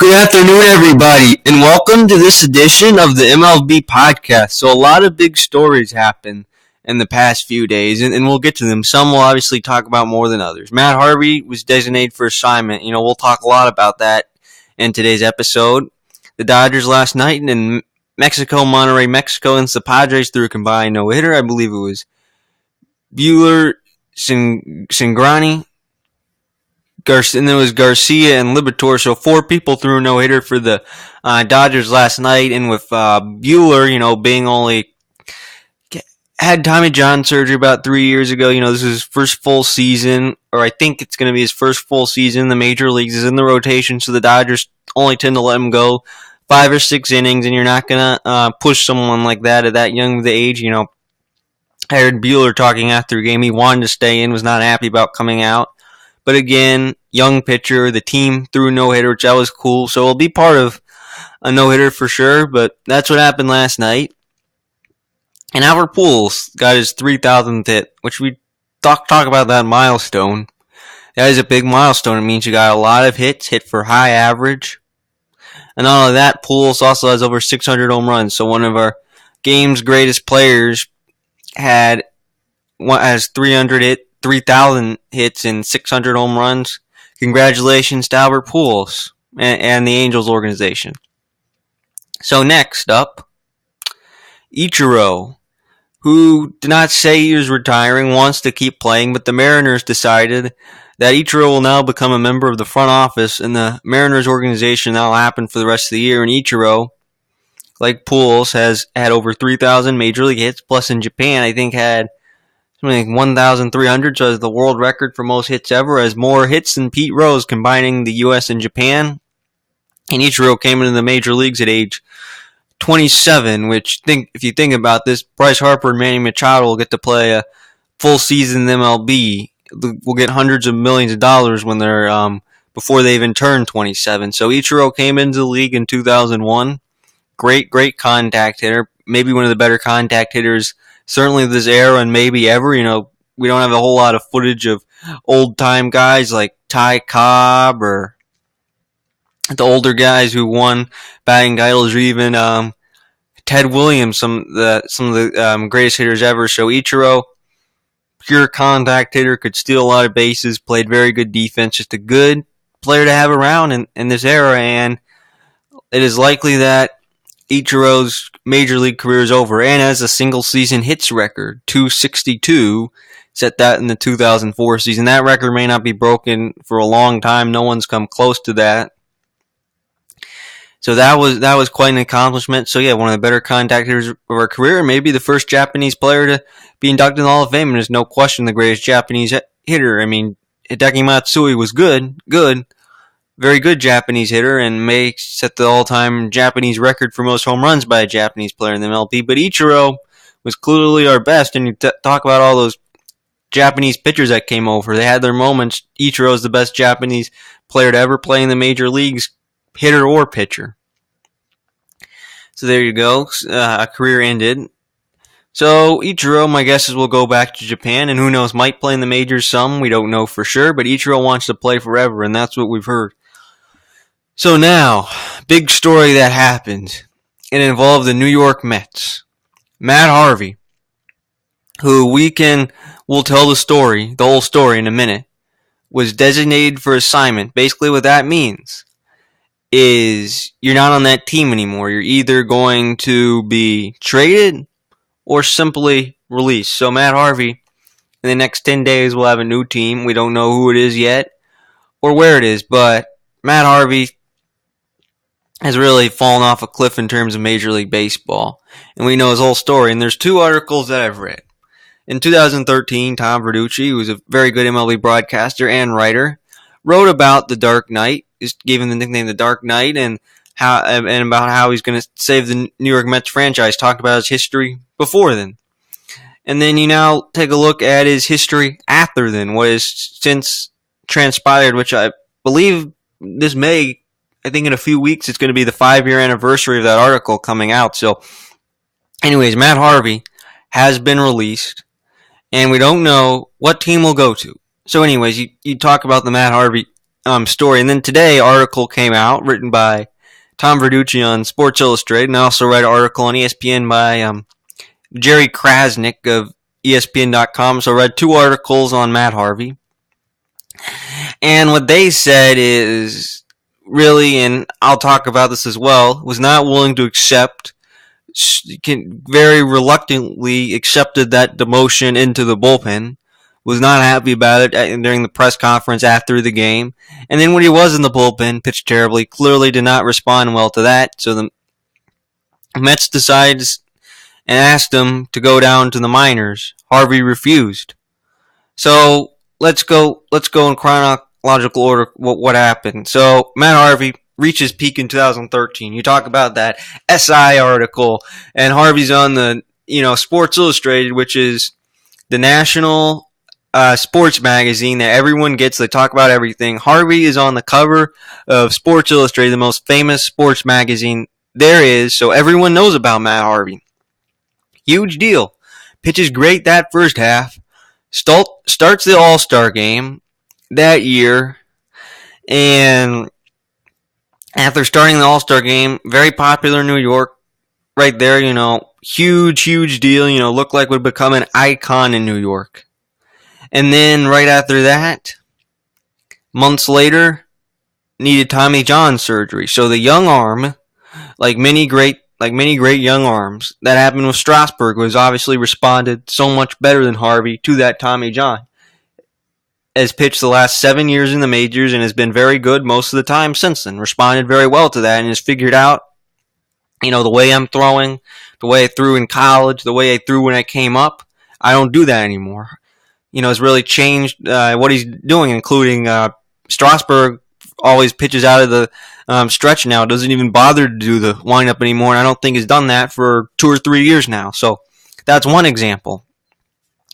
Good afternoon, everybody, and welcome to this edition of the MLB podcast. So, a lot of big stories happened in the past few days, and we'll get to them. Some we'll obviously talk about more than others. Matt Harvey was designated for assignment. We'll talk a lot about that in today's episode. The Dodgers last night in Mexico, Monterrey, Mexico, and the Padres threw a combined no-hitter. I believe it was Buehler, Cingrani, and there was Garcia and Liberatore, so four people threw a no-hitter for the Dodgers last night, and with Buehler, being only had Tommy John surgery about 3 years ago, this is his first full season, or I think it's going to be his first full season in the major leagues, is in the rotation, so the Dodgers only tend to let him go 5 or 6 innings, and you're not going to push someone like that at that young of the age, I heard Buehler talking after the game. He wanted to stay in, was not happy about coming out. But again, young pitcher, the team threw a no-hitter, which that was cool. So it'll be part of a no-hitter for sure, but that's what happened last night. And Albert Pujols got his 3,000th hit, which we talk about that milestone. That is a big milestone. It means you got a lot of hits, hit for high average. And not only that, Pujols also has over 600 home runs. So one of our game's greatest players has 3,000 hits and 600 home runs. Congratulations to Albert Pujols and the Angels organization. So next up, Ichiro, who did not say he was retiring, wants to keep playing, but the Mariners decided that Ichiro will now become a member of the front office in the Mariners organization. That will happen for the rest of the year. And Ichiro, like Pujols, has had over 3,000 major league hits, plus in Japan, I think had 1,300, so has the world record for most hits ever, has more hits than Pete Rose, combining the U.S. and Japan. And Ichiro came into the major leagues at age 27, which, if you think about this, Bryce Harper and Manny Machado will get to play a full season in MLB. Will get hundreds of millions of dollars when they're before they even turn 27. So Ichiro came into the league in 2001. Great contact hitter. Maybe one of the better contact hitters certainly this era and maybe ever. We don't have a whole lot of footage of old-time guys like Ty Cobb or the older guys who won batting titles, or even Ted Williams, some of the greatest hitters ever. So Ichiro, pure contact hitter, could steal a lot of bases, played very good defense, just a good player to have around in this era, and it is likely that Ichiro's major league career is over, and has a single season hits record, 262, set that in the 2004 season. That record may not be broken for a long time. No one's come close to that. So that was quite an accomplishment. So yeah, one of the better contact hitters of our career, and maybe the first Japanese player to be inducted in the Hall of Fame, and there's no question the greatest Japanese hitter. I mean, Hideki Matsui was good. Very good Japanese hitter, and may set the all-time Japanese record for most home runs by a Japanese player in the MLB. But Ichiro was clearly our best, and you talk about all those Japanese pitchers that came over. They had their moments. Ichiro is the best Japanese player to ever play in the major leagues, hitter or pitcher. So there you go. A career ended. So Ichiro, my guess is, will go back to Japan, and who knows, might play in the majors some. We don't know for sure, but Ichiro wants to play forever, and that's what we've heard. So now, big story that happened. It involved the New York Mets. Matt Harvey, who we'll tell the whole story in a minute, was designated for assignment. Basically what that means is you're not on that team anymore. You're either going to be traded or simply released. So Matt Harvey, in the next 10 days, will have a new team. We don't know who it is yet or where it is, but Matt Harvey has really fallen off a cliff in terms of Major League Baseball. And we know his whole story. And there's 2 articles that I've read. In 2013, Tom Verducci, who was a very good MLB broadcaster and writer, wrote about the Dark Knight, gave him the nickname the Dark Knight, and about how he's going to save the New York Mets franchise. Talked about his history before then. And then you now take a look at his history after then, what has since transpired, which I believe this May, I think in a few weeks, it's going to be the 5-year anniversary of that article coming out. So, anyways, Matt Harvey has been released, and we don't know what team will go to. So anyways, you talk about the Matt Harvey story. And then today, article came out written by Tom Verducci on Sports Illustrated, and I also read an article on ESPN by Jerry Krasnick of ESPN.com. So I read two articles on Matt Harvey. And what they said is really, and I'll talk about this as well, was not willing to accept, very reluctantly accepted that demotion into the bullpen, was not happy about it during the press conference after the game. And then when he was in the bullpen, pitched terribly, clearly did not respond well to that. So the Mets decides and asked him to go down to the minors. Harvey refused. So let's go in chronological order what happened. So Matt Harvey reaches peak in 2013. You talk about that SI article, and Harvey's on the Sports Illustrated, which is the national sports magazine that everyone gets. They talk about everything. Harvey is on the cover of Sports Illustrated, the most famous sports magazine there is, so everyone knows about Matt Harvey. Huge deal. Pitches great that first half. Starts the All-Star game that year, and after starting the All-Star game, very popular in New York, right there, huge deal, looked like would become an icon in New York. And then right after that, months later, needed Tommy John surgery. So the young arm, like many great young arms, that happened with Strasburg, was obviously responded so much better than Harvey to that Tommy John. Has pitched the last 7 years in the majors and has been very good most of the time since then. Responded very well to that and has figured out, the way I'm throwing, the way I threw in college, the way I threw when I came up, I don't do that anymore. Has really changed what he's doing, including Strasburg always pitches out of the stretch now. Doesn't even bother to do the windup anymore, and I don't think he's done that for 2 or 3 years now. So that's one example.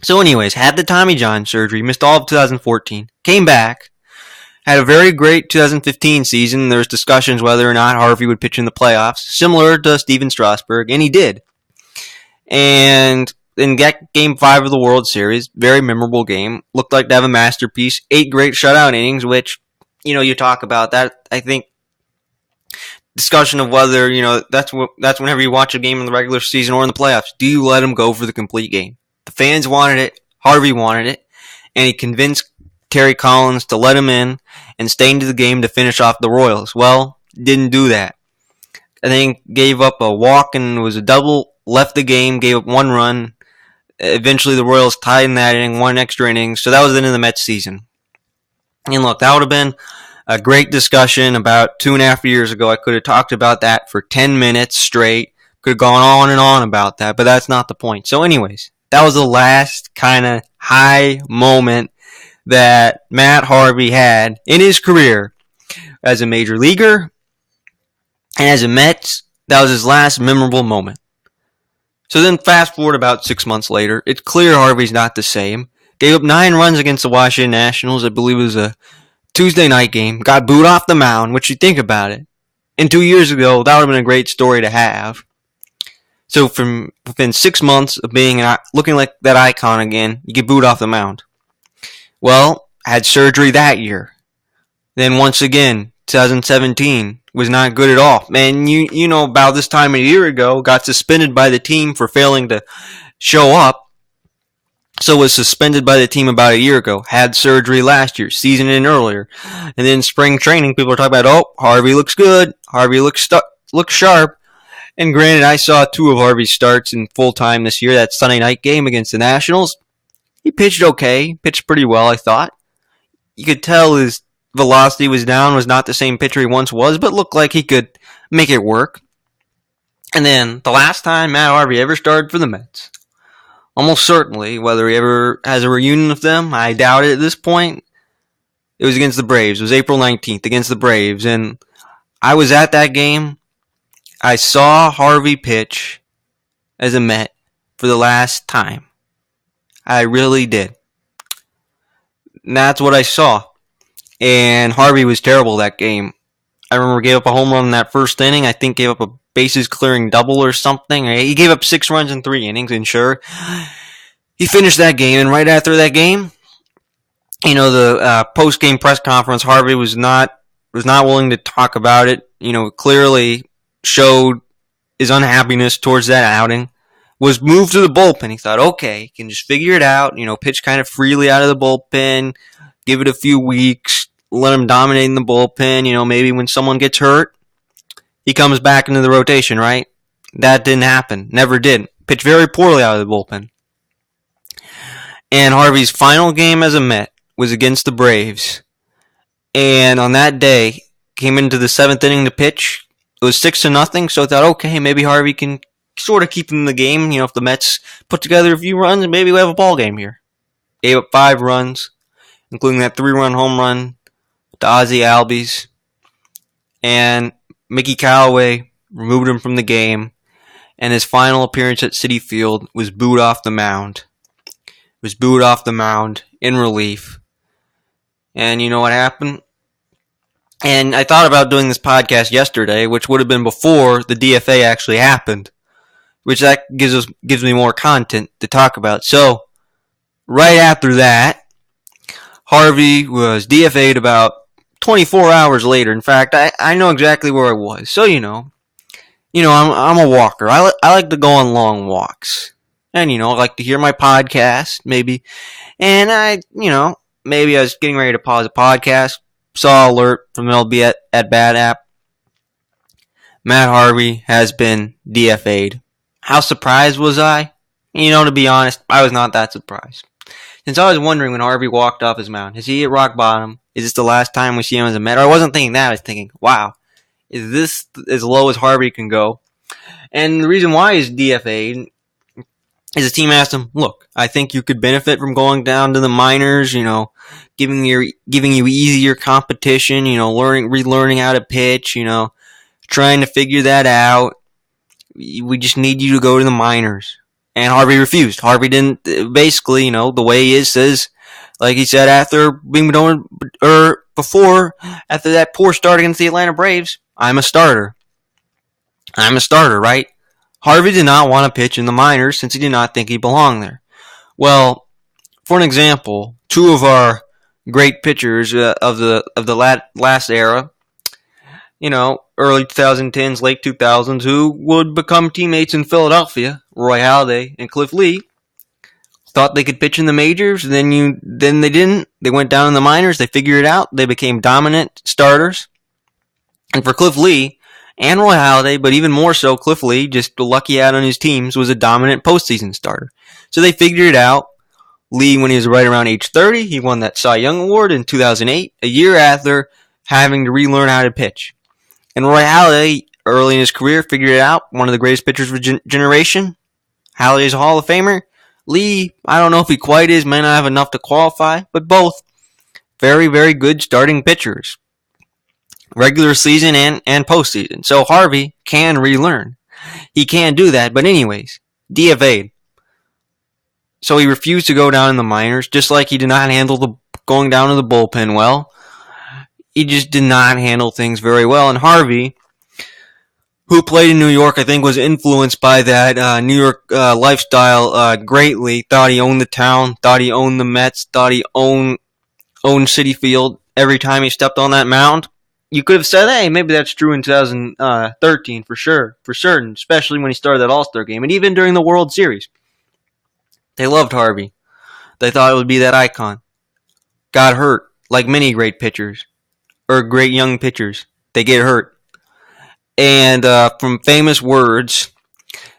So anyways, had the Tommy John surgery, missed all of 2014, came back, had a very great 2015 season. There was discussions whether or not Harvey would pitch in the playoffs, similar to Steven Strasburg, and he did. And in Game 5 of the World Series, very memorable game, looked like to have a masterpiece, 8 great shutout innings, which, you talk about that. I think discussion of whether, that's whenever you watch a game in the regular season or in the playoffs. Do you let him go for the complete game? The fans wanted it, Harvey wanted it, and he convinced Terry Collins to let him in and stay into the game to finish off the Royals. Well, didn't do that. I think gave up a walk and was a double, left the game, gave up 1 run. Eventually the Royals tied in that inning, 1 extra inning, so that was the end of the Mets season. And look, that would have been a great discussion about 2.5 years ago. I could have talked about that for 10 minutes straight. Could have gone on and on about that, but that's not the point. So anyways, that was the last kind of high moment that Matt Harvey had in his career as a major leaguer and as a Mets. That was his last memorable moment. So then fast forward about 6 months later, it's clear Harvey's not the same. Gave up 9 runs against the Washington Nationals. I believe it was a Tuesday night game. Got booed off the mound, which you think about it. And 2 years ago, that would have been a great story to have. So from within 6 months of looking like that icon again, you get booed off the mound. Well, had surgery that year. Then once again, 2017 was not good at all. Man, you know about this time a year ago, got suspended by the team for failing to show up. So was suspended by the team about a year ago. Had surgery last year, season in earlier. And then spring training, people are talking about, Harvey looks good. Harvey looks sharp. And granted, I saw 2 of Harvey's starts in full time this year. That Sunday night game against the Nationals. He pitched okay. Pitched pretty well, I thought. You could tell his velocity was down, was not the same pitcher he once was, but looked like he could make it work. And then the last time Matt Harvey ever started for the Mets, almost certainly, whether he ever has a reunion with them, I doubt it at this point, it was against the Braves. It was April 19th against the Braves, and I was at that game. I saw Harvey pitch as a Met for the last time. I really did. And that's what I saw. And Harvey was terrible that game. I remember he gave up a home run in that first inning. I think gave up a bases clearing double or something. He gave up 6 runs in 3 innings, and sure, he finished that game. And right after that game, The post-game press conference, Harvey was not willing to talk about it. Clearly showed his unhappiness towards that outing. Was moved to the bullpen. He thought, okay, he can just figure it out. Pitch kind of freely out of the bullpen. Give it a few weeks. Let him dominate in the bullpen. Maybe when someone gets hurt, he comes back into the rotation, right? That didn't happen. Never did. Pitched very poorly out of the bullpen. And Harvey's final game as a Met was against the Braves. And on that day, came into the 7th inning to pitch. It was 6-0, so I thought, okay, maybe Harvey can sort of keep him in the game. If the Mets put together a few runs, maybe we have a ball game here. Gave up 5 runs, including that 3-run home run to Ozzie Albies. And Mickey Callaway removed him from the game. And his final appearance at Citi Field was booed off the mound. In relief. And you know what happened? And I thought about doing this podcast yesterday, which would have been before the DFA actually happened, which that gives me more content to talk about. So, right after that, Harvey was DFA'd about 24 hours later. In fact, I know exactly where I was. So, I'm a walker. I like to go on long walks. And, I like to hear my podcast, maybe. And maybe I was getting ready to pause the podcast. Saw alert from MLB at Bat app. Matt Harvey has been DFA'd. How surprised was I? To be honest, I was not that surprised. Since I was wondering when Harvey walked off his mound, has he hit rock bottom? Is this the last time we see him as a Met? Or I wasn't thinking that. I was thinking, wow, is this as low as Harvey can go? And the reason why he's DFA'd is the team asked him, look, I think you could benefit from going down to the minors, giving you easier competition, relearning how to pitch, trying to figure that out. We just need you to go to the minors. And Harvey refused. Harvey didn't, basically, the way he is, says, like he said after after that poor start against the Atlanta Braves, I'm a starter, right? Harvey did not want to pitch in the minors since he did not think he belonged there. Well, for an example, 2 of our great pitchers of the last era, early 2010s, late 2000s, who would become teammates in Philadelphia, Roy Halladay and Cliff Lee, thought they could pitch in the majors. Then they didn't. They went down in the minors. They figured it out. They became dominant starters. And for Cliff Lee and Roy Halladay, but even more so, Cliff Lee, just lucky out on his teams, was a dominant postseason starter. So they figured it out. Lee, when he was right around age 30, he won that Cy Young Award in 2008, a year after having to relearn how to pitch. And Roy Halladay, early in his career, figured it out. One of the greatest pitchers of a generation. Halladay's a Hall of Famer. Lee, I don't know if he quite is, may not have enough to qualify, but both very, very good starting pitchers. Regular season and postseason. So Harvey can relearn. He can do that, but anyways, DFA'd. So he refused to go down in the minors, just like he did not handle going down to the bullpen well. He just did not handle things very well. And Harvey, who played in New York, I think was influenced by that New York lifestyle greatly. Thought he owned the town, thought he owned the Mets, thought he owned Citi Field every time he stepped on that mound. You could have said, hey, maybe that's true in 2013 for certain, especially when he started that All-Star game, and even during the World Series. They loved Harvey. They thought it would be that icon. Got hurt, like many great pitchers, or great young pitchers. They get hurt. And from famous words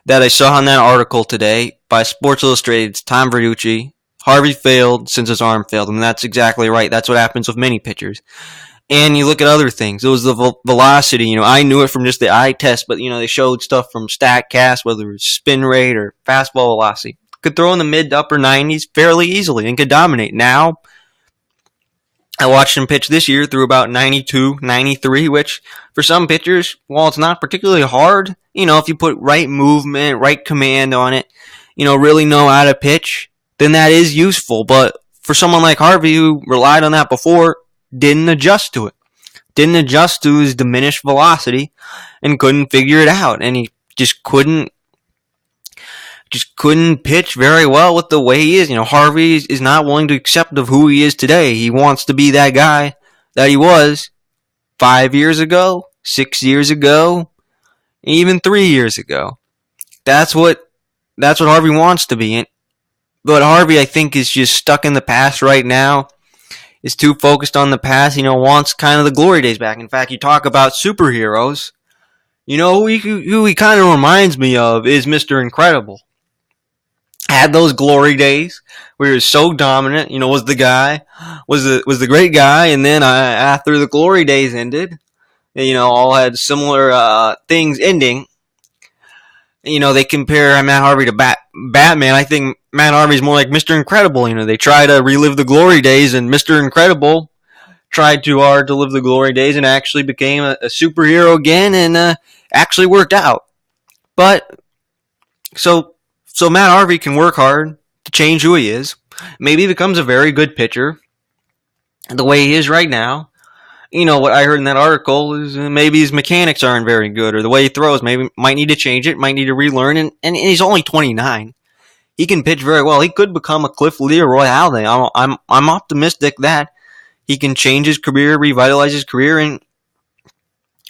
that I saw in that article today by Sports Illustrated's Tom Verducci, Harvey failed since his arm failed him. And that's exactly right. That's what happens with many pitchers. And you look at other things. It was the velocity. I knew it from just the eye test, but, they showed stuff from StatCast, whether it was spin rate or fastball velocity. Could throw in the mid to upper 90s fairly easily and could dominate. Now, I watched him pitch this year through about 92, 93, which for some pitchers, while it's not particularly hard, if you put right movement, right command on it, really know how to pitch, then that is useful. But for someone like Harvey, who relied on that before, didn't adjust to it. Didn't adjust to his diminished velocity and couldn't figure it out. And he just couldn't just couldn't pitch very well with the way he is. Harvey is not willing to accept of who he is today. He wants to be that guy that he was 5 years ago, 6 years ago, even 3 years ago. That's what Harvey wants to be. But Harvey, I think, is just stuck in the past right now. Is too focused on the past. Wants kind of the glory days back. In fact, you talk about superheroes. Who he kind of reminds me of is Mr. Incredible. Had those glory days where he was so dominant. Was the guy, was the great guy, and then after the glory days ended, all had similar things ending. They compare Matt Harvey to Batman. I think Matt Harvey's more like Mr. Incredible. They try to relive the glory days, and Mr. Incredible tried too hard to live the glory days and actually became a superhero again, and actually worked out. But so Matt Harvey can work hard to change who he is. Maybe he becomes a very good pitcher the way he is right now. What I heard in that article is maybe his mechanics aren't very good, or the way he throws maybe might need to change it, might need to relearn, and he's only 29. He can pitch very well. He could become a Cliff Lee or Roy Halladay. I'm optimistic that he can change his career, revitalize his career, and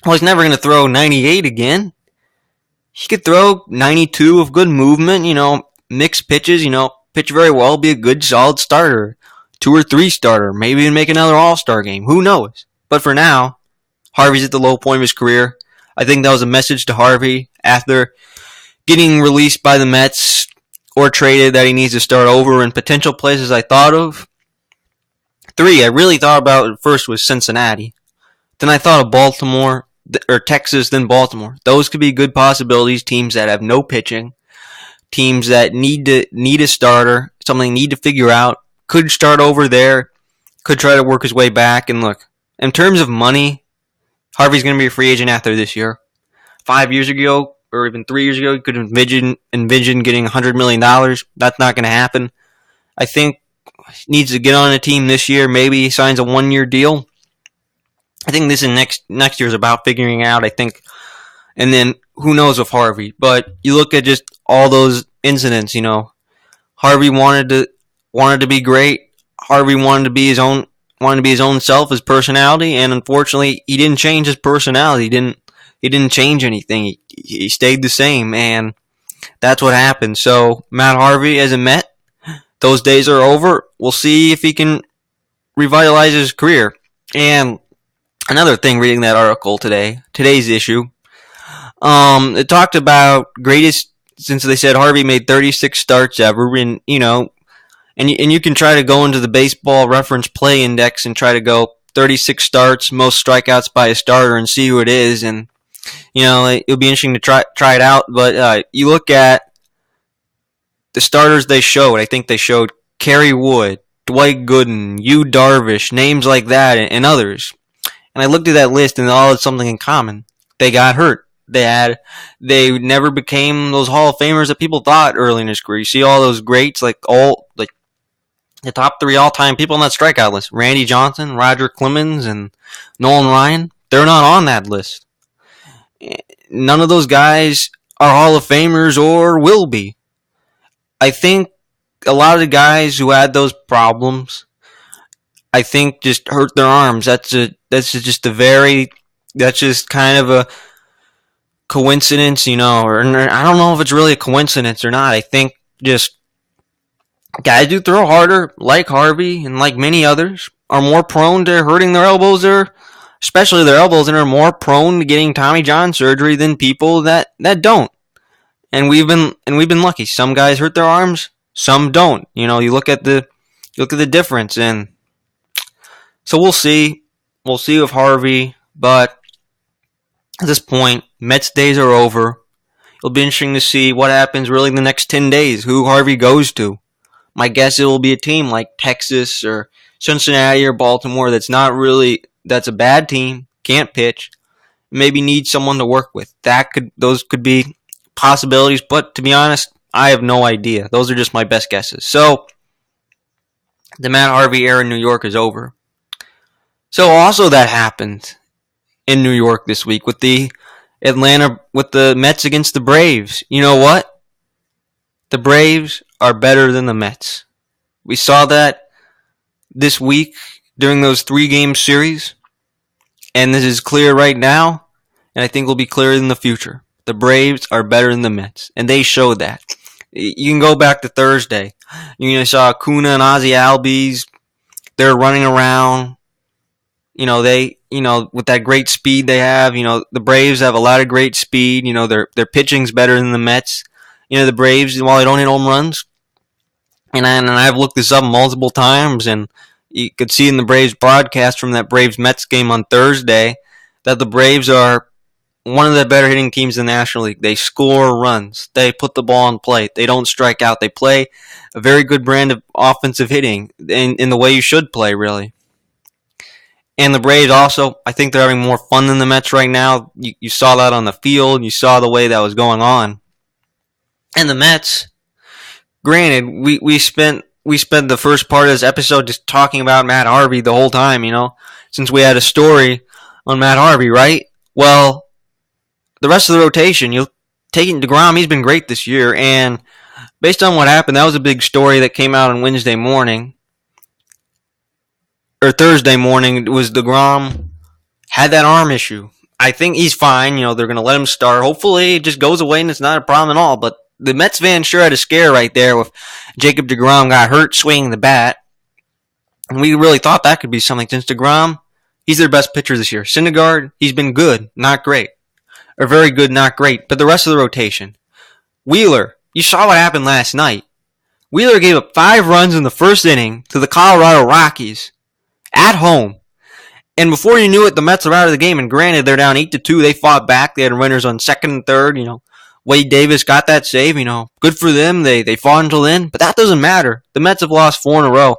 he's never going to throw 98 again. He could throw 92 of good movement, mix pitches, pitch very well, be a good solid starter, 2 or 3 starter, maybe even make another All-Star game. Who knows? But for now, Harvey's at the low point of his career. I think that was a message to Harvey after getting released by the Mets or traded that he needs to start over in potential places I thought of. 3 I really thought about at first was Cincinnati. Then I thought of Baltimore, or Texas, then Baltimore. Those could be good possibilities, teams that have no pitching, teams that need a starter, something they need to figure out, could start over there, could try to work his way back. And look, in terms of money, Harvey's going to be a free agent after this year. 5 years ago, or even 3 years ago, you could envision getting $100 million. That's not going to happen. I think he needs to get on a team this year. Maybe he signs a 1-year deal. I think this is next year is about figuring out, I think. And then who knows with Harvey. But you look at just all those incidents, Harvey wanted to be great. Harvey wanted to be his own self, his personality, and unfortunately he didn't change his personality. He didn't change anything. He stayed the same, and that's what happened. So Matt Harvey as a Met, those days are over. We'll see if he can revitalize his career. And another thing, reading that article today's issue, it talked about greatest, since they said Harvey made 36 starts ever, and and you can try to go into the Baseball Reference Play Index and try to go 36 starts, most strikeouts by a starter, and see who it is. And it'll be interesting to try it out. But you look at the starters they showed. I think they showed Kerry Wood, Dwight Gooden, Yu Darvish, names like that, and others. And I looked at that list, and they all had something in common. They got hurt. They never became those Hall of Famers that people thought early in his career. You see all those greats, like the top 3 all-time people on that strikeout list: Randy Johnson, Roger Clemens, and Nolan Ryan. They're not on that list. None of those guys are Hall of Famers or will be. I think a lot of the guys who had those problems, I think, just hurt their arms. That's just kind of a coincidence, or I don't know if it's really a coincidence or not. I think just guys who throw harder, like Harvey and like many others, are more prone to hurting their elbows, or especially their elbows, and are more prone to getting Tommy John surgery than people that don't. And we've been lucky. Some guys hurt their arms, some don't. You look at the difference, and so we'll see. We'll see with Harvey, but at this point, Mets days are over. It'll be interesting to see what happens really in the next 10 days, who Harvey goes to. My guess it will be a team like Texas or Cincinnati or Baltimore that's a bad team, can't pitch, maybe needs someone to work with. Those could be possibilities, but to be honest, I have no idea. Those are just my best guesses. So, the Matt Harvey era in New York is over. So also that happened in New York this week with the Mets against the Braves. You know what? The Braves are better than the Mets. We saw that this week during those 3-game series, and this is clear right now, and I think will be clear in the future. The Braves are better than the Mets, and they showed that. You can go back to Thursday. You saw Acuna and Ozzie Albies. They're running around. With that great speed they have. The Braves have a lot of great speed. Their pitching's better than the Mets. The Braves, while they don't hit home runs, and I've looked this up multiple times, and you could see in the Braves broadcast from that Braves-Mets game on Thursday that the Braves are one of the better hitting teams in the National League. They score runs. They put the ball in play. They don't strike out. They play a very good brand of offensive hitting in the way you should play, really. And the Braves also, I think they're having more fun than the Mets right now. You saw that on the field. You saw the way that was going on. And the Mets, granted, we spent the first part of this episode just talking about Matt Harvey the whole time, since we had a story on Matt Harvey, right? Well, the rest of the rotation, you'll take it DeGrom. He's been great this year, and based on what happened, that was a big story that came out on Wednesday morning. Or Thursday morning, it was DeGrom had that arm issue. I think he's fine. They're going to let him start. Hopefully it just goes away and it's not a problem at all. But the Mets fans sure had a scare right there with Jacob DeGrom got hurt swinging the bat. And we really thought that could be something since DeGrom, he's their best pitcher this year. Syndergaard, he's been good, not great. Or very good, not great. But the rest of the rotation. Wheeler, you saw what happened last night. Wheeler gave up 5 runs in the first inning to the Colorado Rockies at home. And before you knew it, the Mets are out of the game. And granted, they're down 8-2. They fought back. They had runners on second and third. Wade Davis got that save. Good for them. They fought until then. But that doesn't matter. The Mets have lost 4 in a row.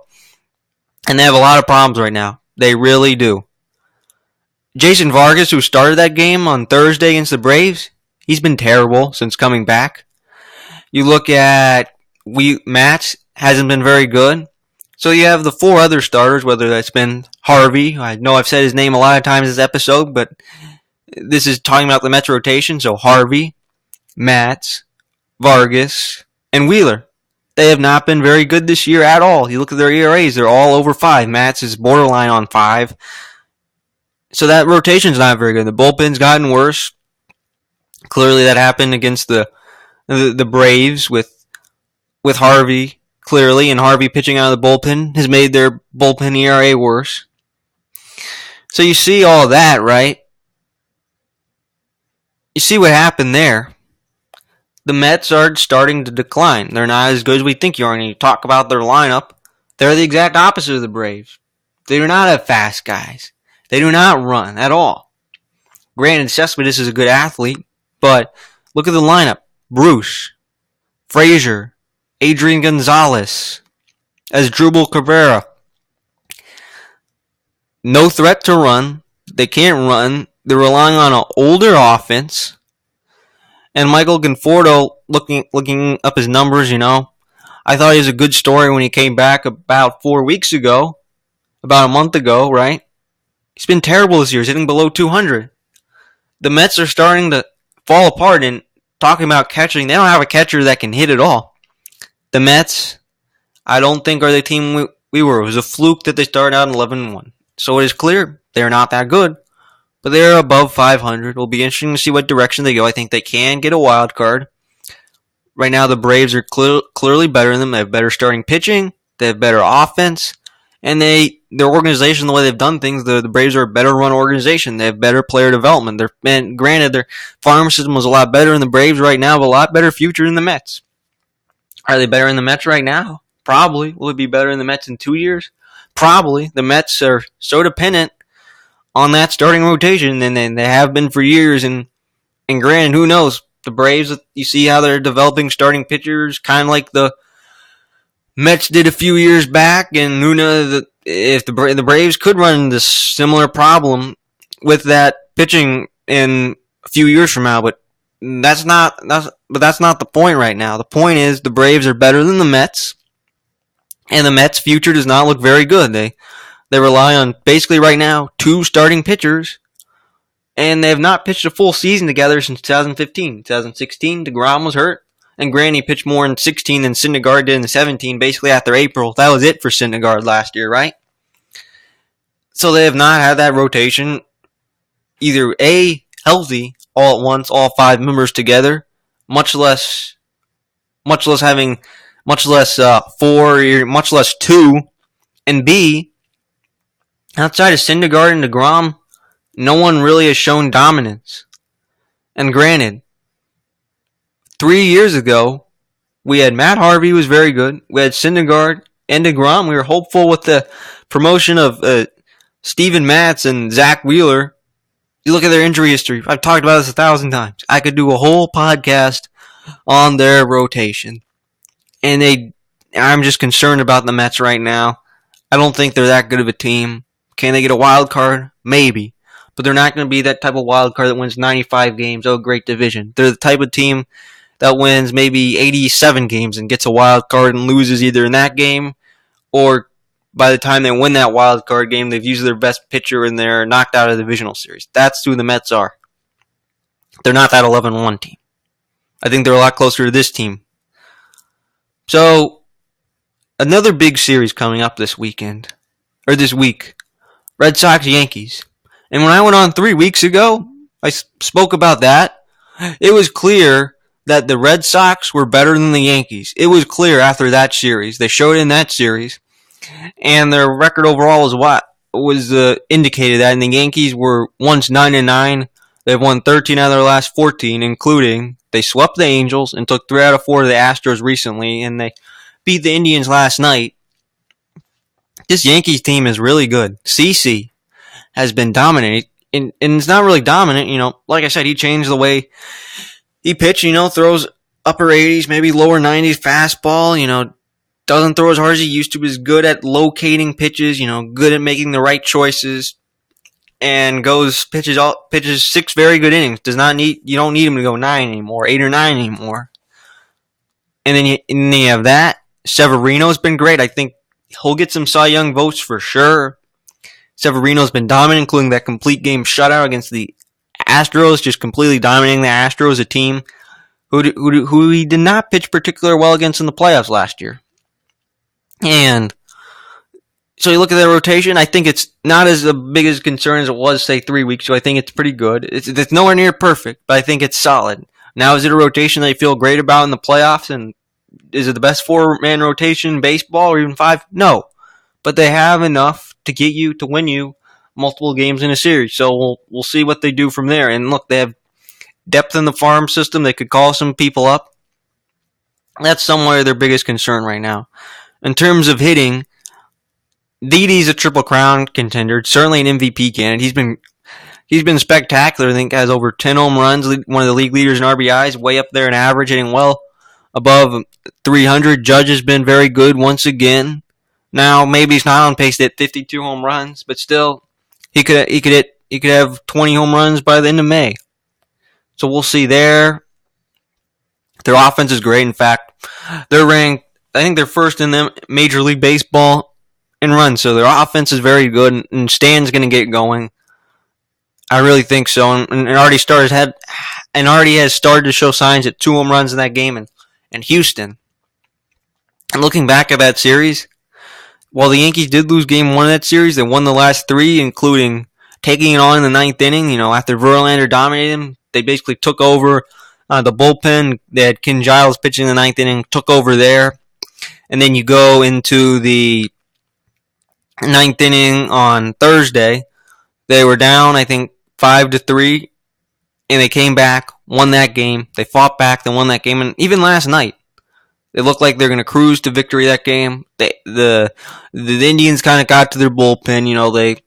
And they have a lot of problems right now. They really do. Jason Vargas, who started that game on Thursday against the Braves, he's been terrible since coming back. You look at Matt, hasn't been very good. So you have the 4 other starters, whether that's been Harvey. I know I've said his name a lot of times this episode, but this is talking about the Mets rotation. So Harvey, Matz, Vargas, and Wheeler. They have not been very good this year at all. You look at their ERAs, they're all over 5. Matz is borderline on 5. So that rotation's not very good. The bullpen's gotten worse. Clearly that happened against the Braves with Harvey. Clearly, and Harvey pitching out of the bullpen has made their bullpen ERA worse. So you see all that, right? You see what happened there. The Mets are starting to decline. They're not as good as we think you are. And you talk about their lineup, they're the exact opposite of the Braves. They do not have fast guys. They do not run at all. Granted, Cespedes is a good athlete, but look at the lineup. Bruce, Frazier, Adrian Gonzalez, Asdrubal Cabrera. No threat to run. They can't run. They're relying on an older offense. And Michael Conforto, looking up his numbers, I thought he was a good story when he came back about 4 weeks ago. About a month ago, right? He's been terrible this year. He's hitting below 200. The Mets are starting to fall apart, and talking about catching, they don't have a catcher that can hit at all. The Mets, I don't think are the team we were. It was a fluke that they started out 11-1. So it is clear they're not that good, but they're above 500. It'll be interesting to see what direction they go. I think they can get a wild card. Right now, the Braves are clearly better than them. They have better starting pitching. They have better offense. And their organization, the way they've done things, the Braves are a better run organization. They have better player development. Granted, their farm system was a lot better than the Braves right now, but a lot better future than the Mets. Are they better than the Mets right now? Probably. Will it be better than the Mets in 2 years? Probably. The Mets are so dependent on that starting rotation, and they have been for years. And granted, who knows? The Braves, you see how they're developing starting pitchers, kind of like the Mets did a few years back. And who knows if the Braves could run into similar problem with that pitching in a few years from now. But that's not the point right now. The point is the Braves are better than the Mets, and the Mets' future does not look very good. They rely on basically right now 2 starting pitchers, and they have not pitched a full season together since 2015. 2016, DeGrom was hurt, And Granny pitched more in 16 than Syndergaard did in 17, basically after April. That was it for Syndergaard last year, right? So they have not had that rotation, either A, healthy all at once, all 5 members together, much less 4, much less 2, and B, outside of Syndergaard and DeGrom, no one really has shown dominance. And granted, 3 years ago, we had Matt Harvey, who was very good. We had Syndergaard and DeGrom. We were hopeful with the promotion of Steven Matz and Zach Wheeler. You look at their injury history. I've talked about this 1,000 times. I could do a whole podcast on their rotation. And I'm just concerned about the Mets right now. I don't think they're that good of a team. Can they get a wild card? Maybe. But they're not going to be that type of wild card that wins 95 games. Oh, great division. They're the type of team that wins maybe 87 games and gets a wild card and loses either in that game, or by the time they win that wild card game, they've used their best pitcher and they're knocked out of the divisional series. That's who the Mets are. They're not that 11-1 team. I think they're a lot closer to this team. So, another big series coming up this week. Red Sox-Yankees. And when I went on 3 weeks ago, I spoke about that. It was clear that the Red Sox were better than the Yankees. It was clear after that series. They showed it in that series. And their record overall was indicated that. And the Yankees were once 9-9. They've won 13 out of their last 14, including they swept the Angels and took 3 out of 4 to the Astros recently. And they beat the Indians last night. This Yankees team is really good. CeCe has been dominant. And it's not really dominant, like I said, he changed the way he pitched, throws upper 80s, maybe lower 90s fastball, doesn't throw as hard as he used to, is good at locating pitches, good at making the right choices, and pitches 6 very good innings. You don't need him to go 9 anymore, 8 or 9 anymore. And then you have that. Severino's been great. I think he'll get some Cy Young votes for sure. Severino's been dominant, including that complete game shutout against the Astros, just completely dominating the Astros, a team who he did not pitch particularly well against in the playoffs last year. And so you look at their rotation, I think it's not as big as concern as it was, say, 3 weeks ago. I think it's pretty good. It's nowhere near perfect, but I think it's solid. Now, is it a rotation that you feel great about in the playoffs? And is it the best 4-man rotation in baseball, or even 5? No. But they have enough to win you multiple games in a series. So we'll see what they do from there. And look, they have depth in the farm system. They could call some people up. That's somewhere their biggest concern right now. In terms of hitting, Didi's a Triple Crown contender, certainly an MVP candidate. He's been spectacular. I think has over 10 home runs, one of the league leaders in RBIs, way up there in average, hitting well above 300. Judge has been very good once again. Now, maybe he's not on pace to hit 52 home runs, but still, he could have 20 home runs by the end of May. So we'll see there. Their offense is great. In fact, they're ranked, I think they're first in the Major League Baseball in runs. So their offense is very good, and Stan's going to get going. I really think so. And already has started to show signs at 2 home runs in that game in Houston. And looking back at that series, while the Yankees did lose game 1 of that series, they won the last 3, including taking it on in the 9th inning. After Verlander dominated them, they basically took over the bullpen. They had Ken Giles pitching in the 9th inning, took over there. And then you go into the 9th inning on Thursday. They were down, I think, 5-3, and they came back, won that game. They fought back, they won that game. And even last night, they look like they're going to cruise to victory that game. The Indians kind of got to their bullpen,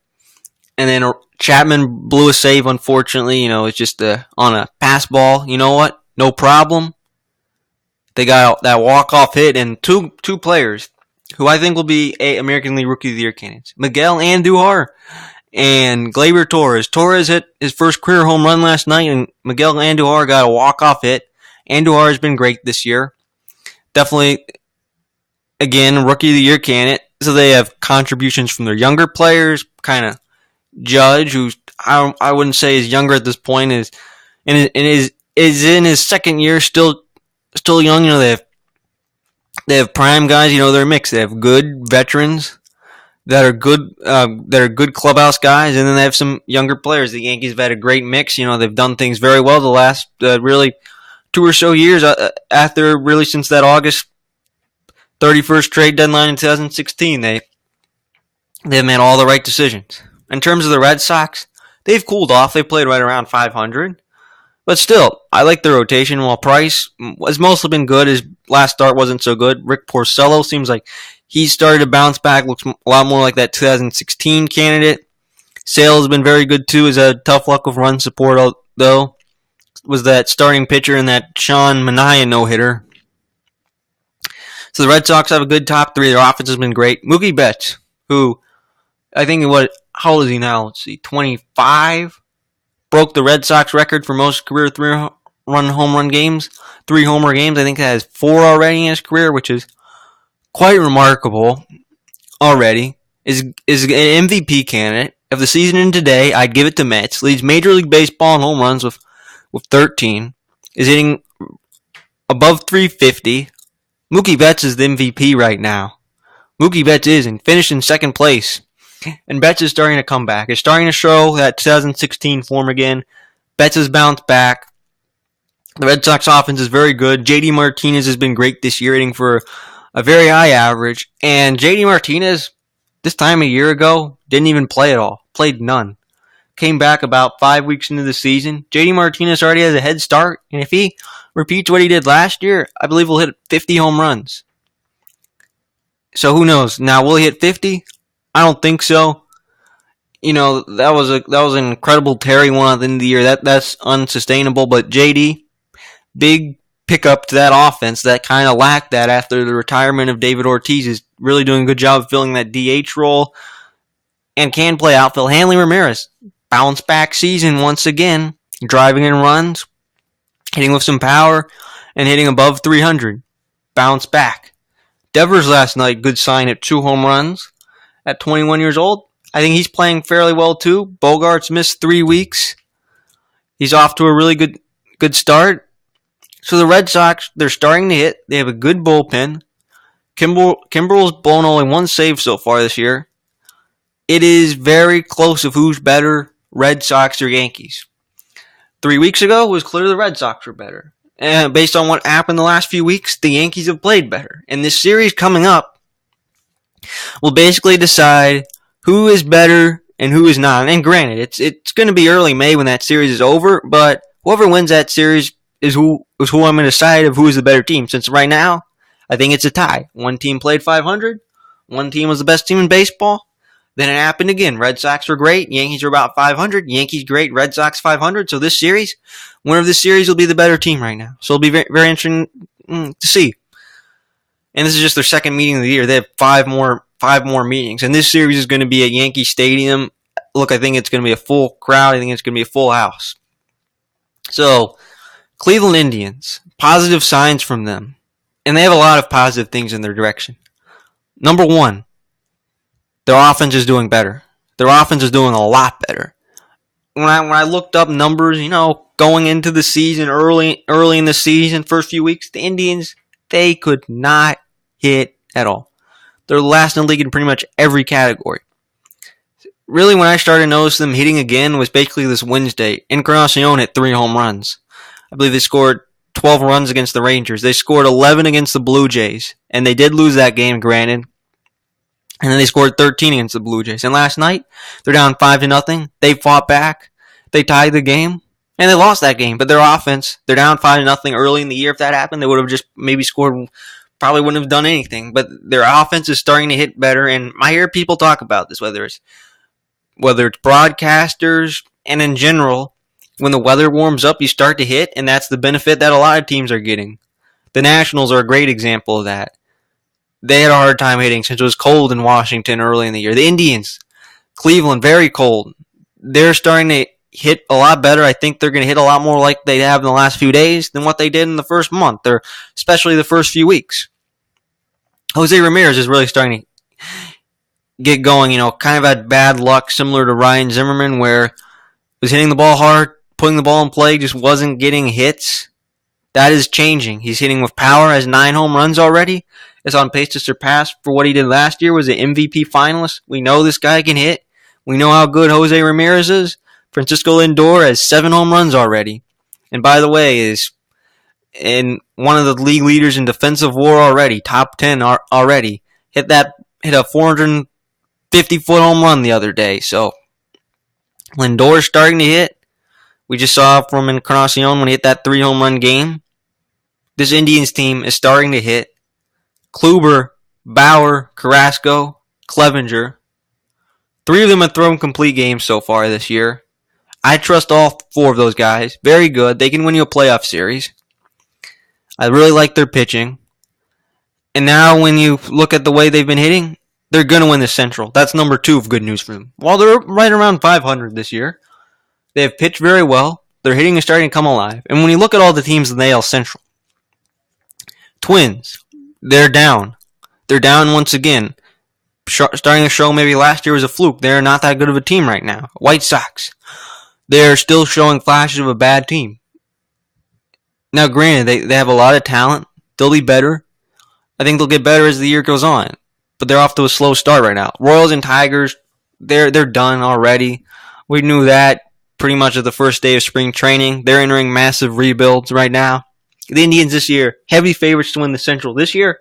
and then Chapman blew a save, unfortunately. It's just on a pass ball. You know what? No problem. They got that walk-off hit, and two players who I think will be American League Rookie of the Year candidates. Miguel Andujar and Gleyber Torres. Torres hit his first career home run last night, and Miguel Andujar got a walk-off hit. Andujar has been great this year. Definitely, again, Rookie of the Year candidate. So they have contributions from their younger players, kind of Judge, who I wouldn't say is younger at this point, is in his second year, still still young. They have prime guys. They're mixed. They have good veterans that are good clubhouse guys, and then they have some younger players. The Yankees have had a great mix. They've done things very well the last really 2 or so years after really since that August 31st trade deadline in 2016. They've made all the right decisions. In terms of the Red Sox, they've cooled off. They played right around 500. But still, I like the rotation. While Price has mostly been good, his last start wasn't so good. Rick Porcello seems like he started to bounce back, looks a lot more like that 2016 candidate. Sale has been very good too, has a tough luck of run support, though. Was that starting pitcher in that Sean Manaea no-hitter. So the Red Sox have a good top three. Their offense has been great. Mookie Betts, who I think how old is he now? Let's see, 25? Broke the Red Sox record for most career home run games. 3 homer games. I think that has 4 already in his career, which is quite remarkable already. Is an MVP candidate. Of the season and today, I'd give it to Mets. Leads Major League Baseball in home runs with 13. Is hitting above 350. Mookie Betts is the MVP right now. Mookie Betts is and finished in second place. And Betts is starting to come back. He's starting to show that 2016 form again. Betts has bounced back. The Red Sox offense is very good. JD Martinez has been great this year, hitting for a very high average. And JD Martinez, this time a year ago, didn't even play at all. Played none. Came back about 5 weeks into the season. JD Martinez already has a head start. And if he repeats what he did last year, I believe he'll hit 50 home runs. So who knows? Now, will he hit 50? I don't think so. That was an incredible Terry one at the end of the year. That's unsustainable. But JD, big pickup to that offense that kind of lacked that after the retirement of David Ortiz, is really doing a good job of filling that DH role and can play outfield. Hanley Ramirez, bounce back season once again, driving in runs, hitting with some power, and hitting above 300. Bounce back. Devers last night, good sign at 2 home runs. At 21 years old, I think he's playing fairly well too. Bogarts missed 3 weeks. He's off to a really good start. So the Red Sox, they're starting to hit. They have a good bullpen. Kimbrel's blown only 1 save so far this year. It is very close of who's better, Red Sox or Yankees. 3 weeks ago, it was clear the Red Sox were better. And based on what happened the last few weeks, the Yankees have played better. And this series coming up will basically decide who is better and who is not. And granted, it's going to be early May when that series is over, but whoever wins that series is who I'm going to decide of who is the better team. Since right now, I think it's a tie. One team played 500. One team was the best team in baseball. Then it happened again. Red Sox were great. Yankees were about 500. Yankees great. Red Sox 500. So this series, winner of this series will be the better team right now. So it'll be very, very interesting to see. And this is just their second meeting of the year. They have five more meetings. And this series is going to be at Yankee Stadium. Look, I think it's going to be a full crowd. I think it's going to be a full house. So, Cleveland Indians, positive signs from them. And they have a lot of positive things in their direction. Number 1, their offense is doing better. Their offense is doing a lot better. When I looked up numbers, going into the season, early in the season, first few weeks, the Indians, they could not hit at all. They're last in the league in pretty much every category. Really, when I started noticing them hitting again was basically this Wednesday. Encarnacion hit 3 home runs. I believe they scored 12 runs against the Rangers. They scored 11 against the Blue Jays. And they did lose that game, granted. And then they scored 13 against the Blue Jays. And last night, they're down 5-0. They fought back. They tied the game. And they lost that game. But their offense, they're down 5-0 early in the year. If that happened, they would have just maybe scored, probably wouldn't have done anything. But their offense is starting to hit better. And I hear people talk about this, whether it's broadcasters and in general, when the weather warms up, you start to hit. And that's the benefit that a lot of teams are getting. The Nationals are a great example of that. They had a hard time hitting since it was cold in Washington early in the year. The Indians, Cleveland, very cold. They're starting to hit a lot better. I think they're going to hit a lot more like they have in the last few days than what they did in the first month, or especially the first few weeks. Jose Ramirez is really starting to get going, kind of had bad luck similar to Ryan Zimmerman, where he was hitting the ball hard, putting the ball in play, just wasn't getting hits. That is changing. He's hitting with power, has 9 home runs already. Is on pace to surpass for what he did last year, was an MVP finalist. We know this guy can hit. We know how good Jose Ramirez is. Francisco Lindor has 7 home runs already. And by the way, is in one of the league leaders in defensive WAR already, top 10 already. Hit a 450-foot home run the other day. So Lindor's starting to hit. We just saw from Encarnacion when he hit that 3 home run game. This Indians team is starting to hit. Kluber, Bauer, Carrasco, Clevenger. 3 of them have thrown complete games so far this year. I trust all 4 of those guys. Very good. They can win you a playoff series. I really like their pitching. And now when you look at the way they've been hitting, they're going to win the Central. That's number 2 of good news for them. While they're right around 500 this year, they have pitched very well. Their hitting is starting to come alive. And when you look at all the teams in the AL Central, Twins, they're down. They're down once again. Starting to show maybe last year was a fluke. They're not that good of a team right now. White Sox, they're still showing flashes of a bad team. Now, granted, they have a lot of talent. They'll be better. I think they'll get better as the year goes on. But they're off to a slow start right now. Royals and Tigers, they're done already. We knew that pretty much at the first day of spring training. They're entering massive rebuilds right now. The Indians this year, heavy favorites to win the Central this year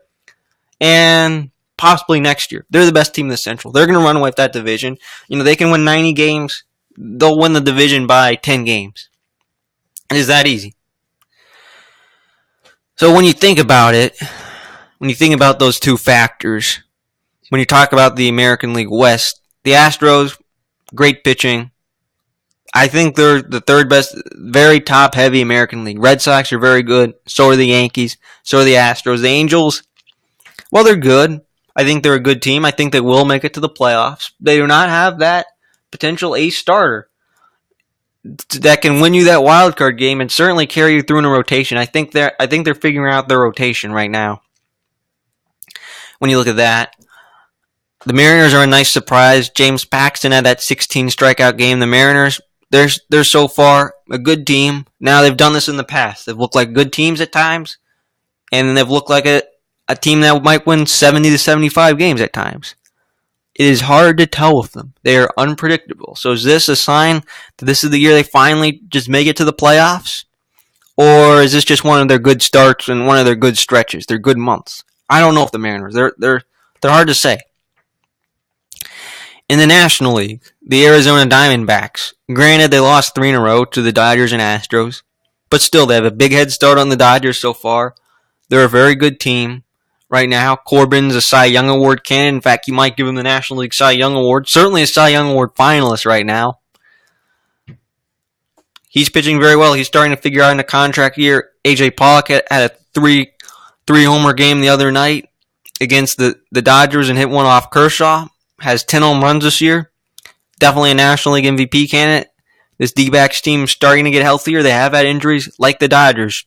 and possibly next year. They're the best team in the Central. They're going to run away with that division. They can win 90 games. They'll win the division by 10 games. It is that easy. So when you think about it, when you think about those 2 factors, when you talk about the American League West, the Astros, great pitching. I think they're the 3rd best, very top-heavy American League. Red Sox are very good. So are the Yankees. So are the Astros. The Angels, well, they're good. I think they're a good team. I think they will make it to the playoffs. They do not have that potential ace starter that can win you that wild card game and certainly carry you through in a rotation. I think they're figuring out their rotation right now. When you look at that, the Mariners are a nice surprise. James Paxton had that 16 strikeout game. The Mariners, they're so far a good team. Now, they've done this in the past. They've looked like good teams at times, and they've looked like a team that might win 70 to 75 games at times. It is hard to tell with them. They are unpredictable. So is this a sign that this is the year they finally just make it to the playoffs? Or is this just one of their good starts and one of their good stretches, their good months? I don't know if the Mariners. They're hard to say. In the National League, the Arizona Diamondbacks. Granted, they lost 3 in a row to the Dodgers and Astros, but still, they have a big head start on the Dodgers so far. They're a very good team right now. Corbin's a Cy Young Award candidate. In fact, you might give him the National League Cy Young Award. Certainly a Cy Young Award finalist right now. He's pitching very well. He's starting to figure out in a contract year. A.J. Pollock had a 3-homer game the other night against the Dodgers and hit one off Kershaw. Has 10 home runs this year. Definitely a National League MVP candidate. This D-backs team is starting to get healthier. They have had injuries like the Dodgers.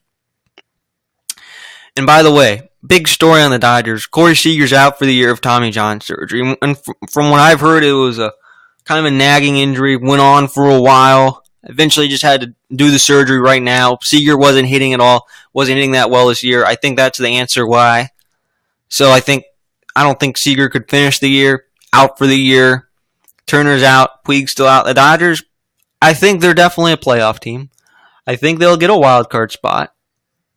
And by the way, big story on the Dodgers. Corey Seager's out for the year of Tommy John surgery. And from what I've heard, it was a kind of a nagging injury. Went on for a while. Eventually just had to do the surgery right now. Seager wasn't hitting at all. Wasn't hitting that well this year. I think that's the answer why. So I don't think Seager could finish the year. Out for the year. Turner's out. Puig's still out. The Dodgers, I think they're definitely a playoff team. I think they'll get a wild card spot.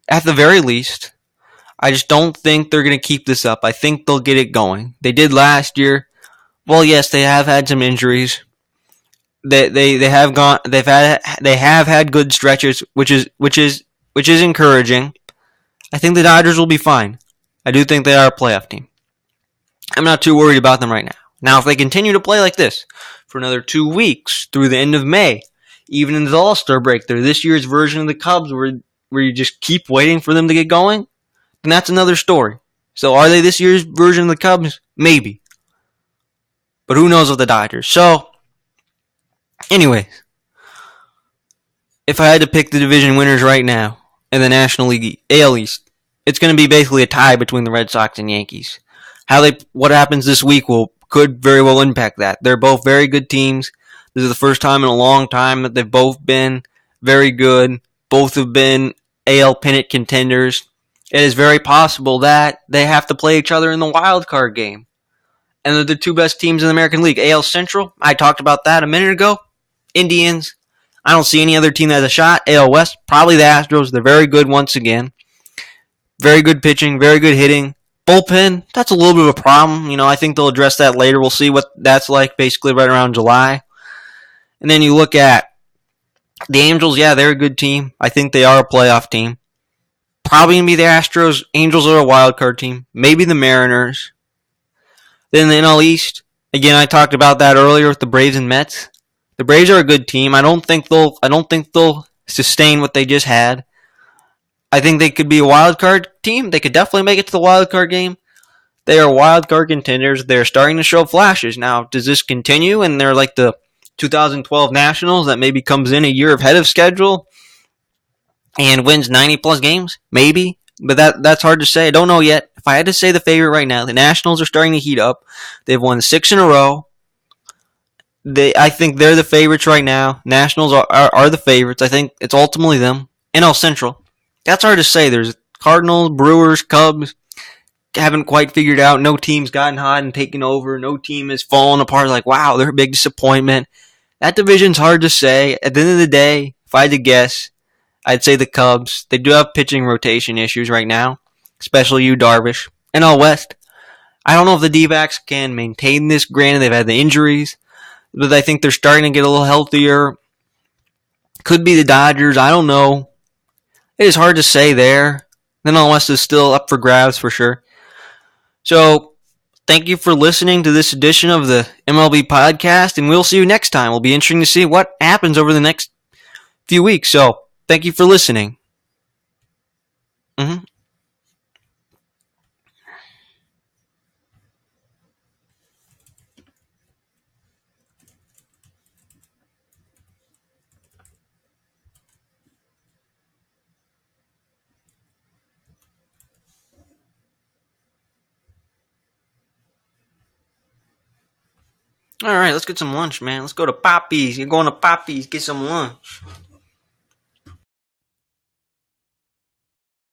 At the very least. I just don't think they're going to keep this up. I think they'll get it going. They did last year. Well, yes, they have had some injuries. They have had good stretches, which is encouraging. I think the Dodgers will be fine. I do think they are a playoff team. I'm not too worried about them right now. Now, if they continue to play like this for another 2 weeks through the end of May, even into the All-Star break, they're this year's version of the Cubs where you just keep waiting for them to get going, then that's another story. So are they this year's version of the Cubs? Maybe. But who knows with the Dodgers. So, anyways, if I had to pick the division winners right now in the National League AL East, it's going to be basically a tie between the Red Sox and Yankees. What happens this week could very well impact that. They're both very good teams. This is the first time in a long time that they've both been very good. Both have been AL pennant contenders, it is very possible that they have to play each other in the wild card game. And they're the two best teams in the American League. AL Central, I talked about that a minute ago. Indians, I don't see any other team that has a shot. AL West, probably the Astros. They're very good once again. Very good pitching, very good hitting. Bullpen, that's a little bit of a problem. I think they'll address that later. We'll see what that's like basically right around July. And then you look at the Angels, yeah, they're a good team. I think they are a playoff team. Probably going to be the Astros. Angels are a wild card team. Maybe the Mariners. Then the NL East, again, I talked about that earlier with the Braves and Mets. The Braves are a good team. I don't think they'll sustain what they just had. I think they could be a wild card team. They could definitely make it to the wild card game. They are wild card contenders. They're starting to show flashes. Now, does this continue and they're like the 2012 Nationals that maybe comes in a year ahead of schedule and wins 90 plus games? Maybe. But that's hard to say. I don't know yet. If I had to say the favorite right now, the Nationals are starting to heat up. They've won 6 in a row. I think they're the favorites right now. Nationals are the favorites. I think it's ultimately them. NL Central. That's hard to say. There's Cardinals, Brewers, Cubs. Haven't quite figured out. No team's gotten hot and taken over. No team has fallen apart. Like, wow, they're a big disappointment. That division's hard to say. At the end of the day, if I had to guess, I'd say the Cubs. They do have pitching rotation issues right now, especially Yu Darvish. NL West, I don't know if the D-backs can maintain this. Granted, they've had the injuries, but I think they're starting to get a little healthier. Could be the Dodgers. I don't know. It is hard to say there. The NL West is still up for grabs for sure. So, thank you for listening to this edition of the MLB podcast, and we'll see you next time. It'll be interesting to see what happens over the next few weeks. So, thank you for listening. All right, let's get some lunch, man. Let's go to Poppy's. You're going to Poppy's, get some lunch.